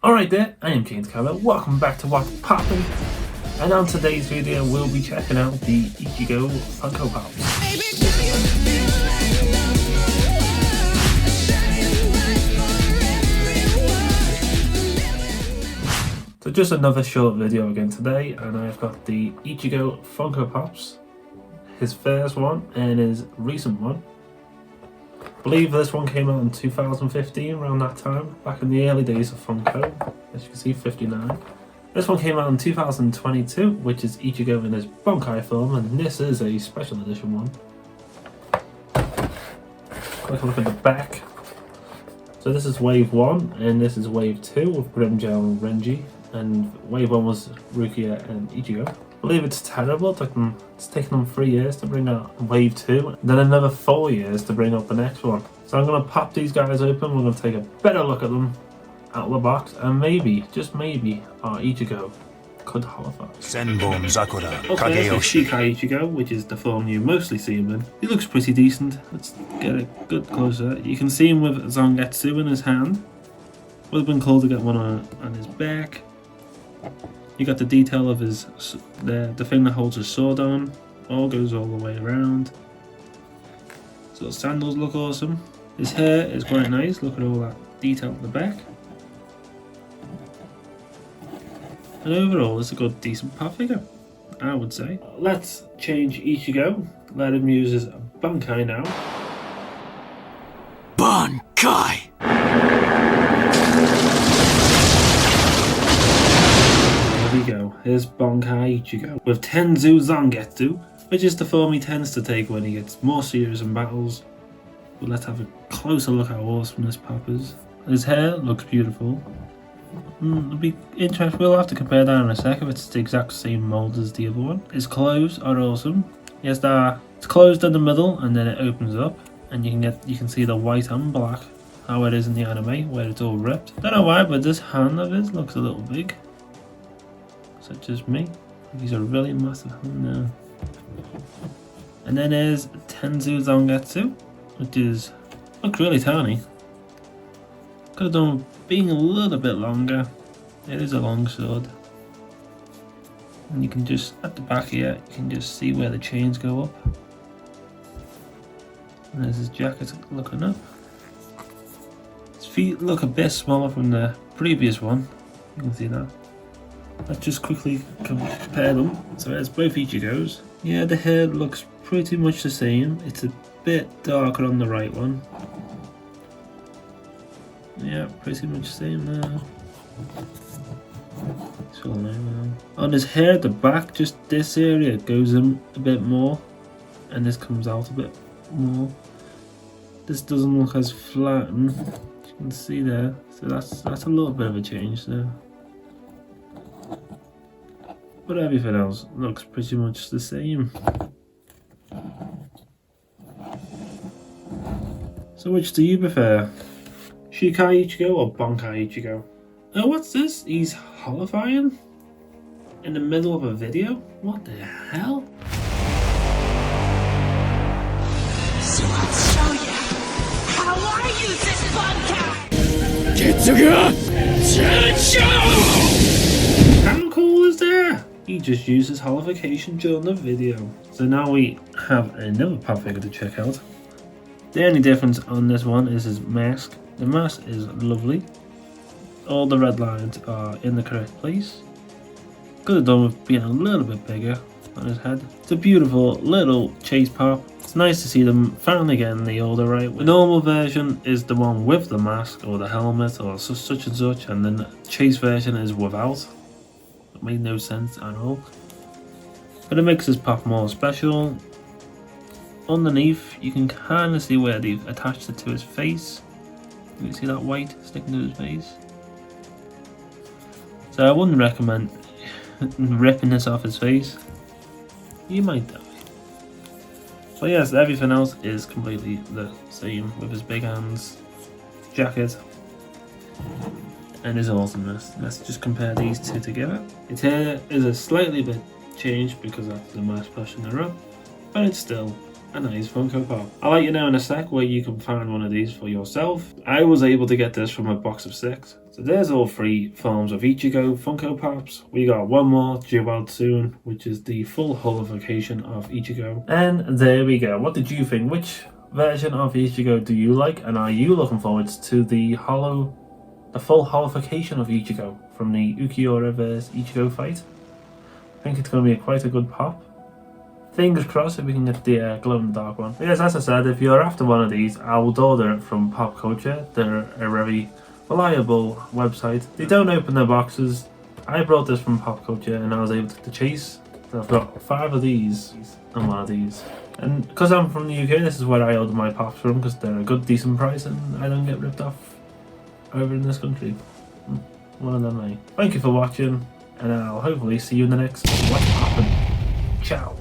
Alright there, I am James Keller, welcome back to What's Poppin', and on today's video we'll be checking out the Ichigo Funko Pops. So just another short video again today, and I've got the Ichigo Funko Pops, his first one and his recent one. I believe this one came out in 2015, around that time, back in the early days of Funko. As you can see, 59. This one came out in 2022, which is Ichigo in his Bankai form, and this is a special edition one. Quick look at the back. So this is Wave 1, and this is Wave 2 with Grimmjow and Renji, and Wave 1 was Rukia and Ichigo. I believe it's terrible. It's taken them 3 years to bring out Wave 2, and then another 4 years to bring out the next one. So I'm going to pop these guys open, we're going to take a better look at them out of the box, and maybe, just maybe, our Ichigo could holofy. Okay, so Shikai Ichigo, which is the form you mostly see him in. He looks pretty decent. Let's get a good closer. You can see him with Zangetsu in his hand. Would have been cool to get one on his back. You got the detail of his the thing that holds his sword on. All goes all the way around. So his sandals look awesome. His hair is quite nice. Look at all that detail at the back. And overall, it's a good, decent pop figure, I would say. Let's change Ichigo. Let him use his Bankai now. Bankai! There we go. Here's Bankai Ichigo with Tensa Zangetsu, which is the form he tends to take when he gets more serious in battles. But let's have a closer look how awesome this pop is. His hair looks beautiful. It'll be interesting. We'll have to compare that in a sec if it's the exact same mold as the other one. His clothes are awesome. Yes, it's closed in the middle and then it opens up, and you can see the white and black, how it is in the anime where it's all ripped. Don't know why, but this hand of his looks a little big. Such as me. He's a really massive hand now. And then there's Tensa Zangetsu, which looks really tiny. Could have done being a little bit longer. It is a long sword. And you can just, at the back here, you can just see where the chains go up. And there's his jacket looking up. His feet look a bit smaller from the previous one. You can see that. Let's just quickly compare them. So there's both Ichigos. Yeah, the hair looks pretty much the same. It's a bit darker on the right one. Yeah, pretty much the same there. So now. On his hair at the back, just this area goes in a bit more, and this comes out a bit more. This doesn't look as flattened, as you can see there. So that's a little bit of a change there. But everything else looks pretty much the same. So which do you prefer? Shikai Ichigo or Bankai Ichigo? Oh, what's this? He's holofying? In the middle of a video? What the hell? So let's show you how I use this Bankai! Tetsuga Tensa! How cool is that? He just uses holification during the video. So now we have another pop figure to check out. The only difference on this one is his mask. The mask is lovely. All the red lines are in the correct place. Could have done with being a little bit bigger on his head. It's a beautiful little chase pop. It's nice to see them finally getting the order right. The normal version is the one with the mask or the helmet or such and such, and then the chase version is without. It made no sense at all. But it makes this pop more special. Underneath, you can kind of see where they've attached it to his face. You can see that white sticking to his face. So I wouldn't recommend ripping this off his face. You might die. But yes, everything else is completely the same with his big hands, jacket, and his awesomeness. Let's just compare these two together. His hair is a slightly bit changed because of the mask pushing her up, but it's still a nice Funko Pop. I'll let you know in a sec where you can find one of these for yourself. I was able to get this from a box of 6. So there's all 3 forms of Ichigo Funko Pops. We got one more due out soon, which is the full holification of Ichigo. And there we go. What did you think? Which version of Ichigo do you like? And are you looking forward to the full holification of Ichigo from the Ukiura vs Ichigo fight? I think it's going to be quite a good pop. Fingers crossed if we can get the glow-in-the-dark one. But yes, as I said, if you're after one of these, I will order it from Pop Culture. They're a very reliable website. They don't open their boxes. I brought this from Pop Culture and I was able to chase. So I've got 5 of these and 1 of these. And because I'm from the UK, this is where I order my pops from, because they're a good, decent price and I don't get ripped off over in this country. One of them, eh? Thank you for watching, and I'll hopefully see you in the next What's Poppin'. Ciao.